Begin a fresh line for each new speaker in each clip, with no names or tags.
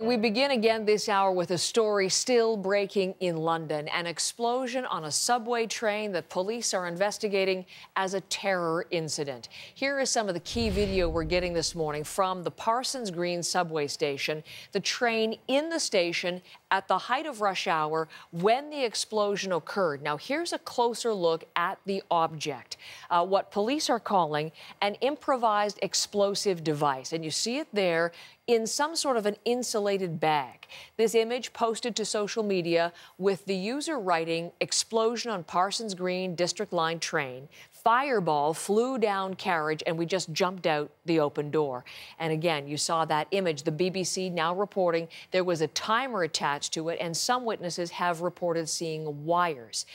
We begin again this hour with a story still breaking in London. An explosion on a subway train that police are investigating as a terror incident. Here is some of the key video we're getting this morning from the Parsons Green subway station. The train in the station at the height of rush hour when the explosion occurred. Now, here's a closer look at the object, what police are calling an improvised explosive device. And you see it there in some sort of an insulated bag. This image posted to social media with the user writing, "Explosion on Parsons Green District Line train. Fireball flew down carriage and we just jumped out the open door." And again, you saw that image. The BBC now reporting there was a timer attached to it, and some witnesses have reported seeing wires.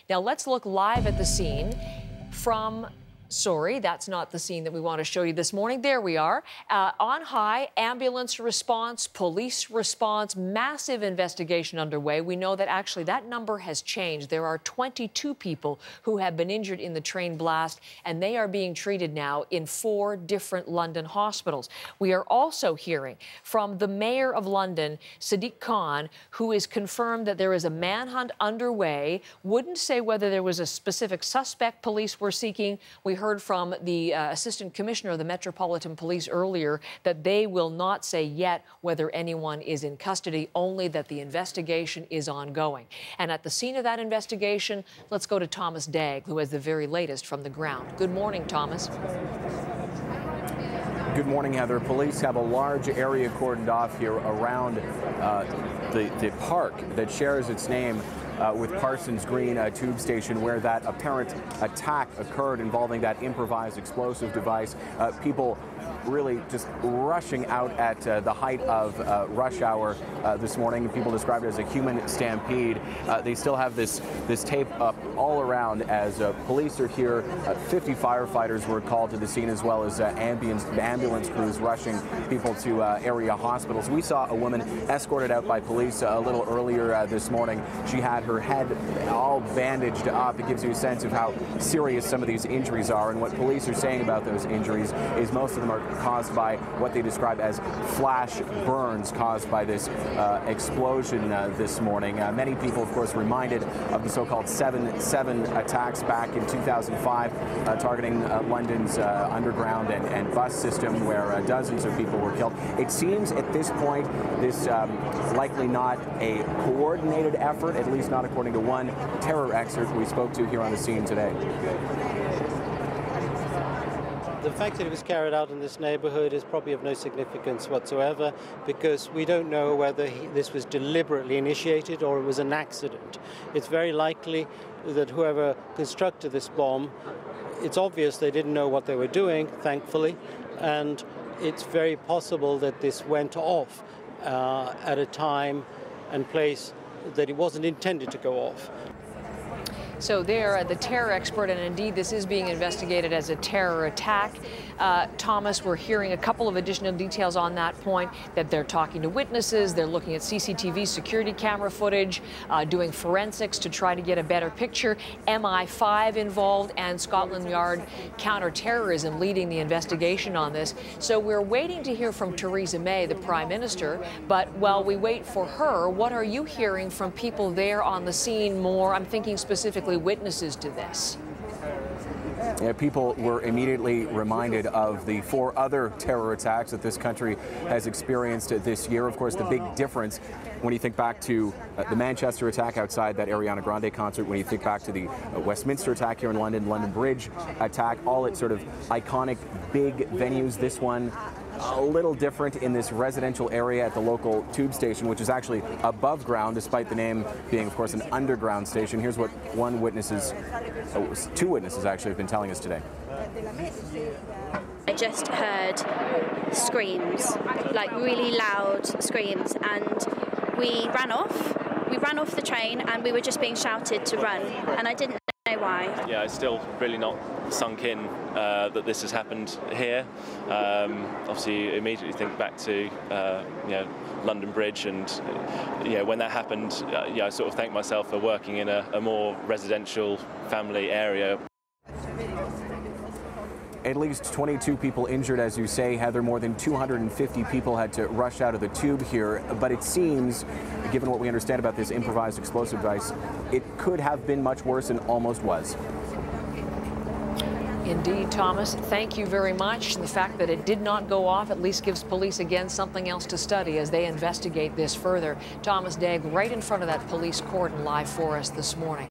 Now let's look live at the scene from... Sorry, that's not the scene that we want to show you this morning. There we are. On high, ambulance response, police response, massive investigation underway. We know that actually that number has changed. There are 22 people who have been injured in the train blast, and they are being treated now in 4 different London hospitals. We are also hearing from the Mayor of London, Sadiq Khan, who has confirmed that there is a manhunt underway. Wouldn't say whether there was a specific suspect police were seeking. We heard from the Assistant Commissioner of the Metropolitan Police earlier that they will not say yet whether anyone is in custody, only that the investigation is ongoing. And at the scene of that investigation, let's go to Thomas Dagg, who has the very latest from the ground. Good morning, Thomas.
Good morning, Heather. Police have a large area cordoned off here around the park that shares its name with Parsons Green tube station, where that apparent attack occurred involving that improvised explosive device. People really just rushing out at the height of rush hour this morning. People described it as a human stampede. They still have this tape up all around as police are here. 50 firefighters were called to the scene, as well as ambulance crews rushing people to area hospitals. We saw a woman escorted out by police a little earlier this morning. She had her head all bandaged up. It gives you a sense of how serious some of these injuries are, and what police are saying about those injuries is most of them are caused by what they describe as flash burns caused by this explosion this morning. Many people, of course, reminded of the so-called 7/7 attacks back in 2005, targeting London's underground and bus system, where dozens of people were killed. It seems at this point this likely not a coordinated effort, at least not according to one terror expert we spoke to here on the scene today.
The fact that it was carried out in this neighborhood is probably of no significance whatsoever, because we don't know whether this was deliberately initiated or it was an accident. It's very likely that whoever constructed this bomb, it's obvious they didn't know what they were doing, thankfully, and it's very possible that this went off at a time and place that it wasn't intended to go off.
So there, the terror expert, and indeed this is being investigated as a terror attack. Thomas, we're hearing a couple of additional details on that point, that they're talking to witnesses, they're looking at CCTV security camera footage, doing forensics to try to get a better picture. MI5 involved, and Scotland Yard counter-terrorism leading the investigation on this. So we're waiting to hear from Theresa May, the Prime Minister, but while we wait for her, what are you hearing from people there on the scene more? I'm thinking specifically witnesses to this.
Yeah, people were immediately reminded of the 4 other terror attacks that this country has experienced this year. Of course, the big difference when you think back to the Manchester attack outside that Ariana Grande concert, when you think back to the Westminster attack here in London, London Bridge attack, all at sort of iconic big venues. This one a little different in this residential area at the local tube station, which is actually above ground, despite the name being, of course, an underground station. Here's what two witnesses actually have been telling us today.
I just heard screams, like really loud screams, and we ran off. We ran off the train, and we were just being shouted to run, and I didn't know why.
Yeah, it's still really not sunk in that this has happened here. Obviously, you immediately think back to London Bridge, and when that happened, I sort of thank myself for working in a more residential family area.
At least 22 people injured, as you say, Heather. More than 250 people had to rush out of the tube here. But it seems, given what we understand about this improvised explosive device, it could have been much worse and almost was.
Indeed, Thomas, thank you very much. The fact that it did not go off at least gives police, again, something else to study as they investigate this further. Thomas Dagg right in front of that police cordon live for us this morning.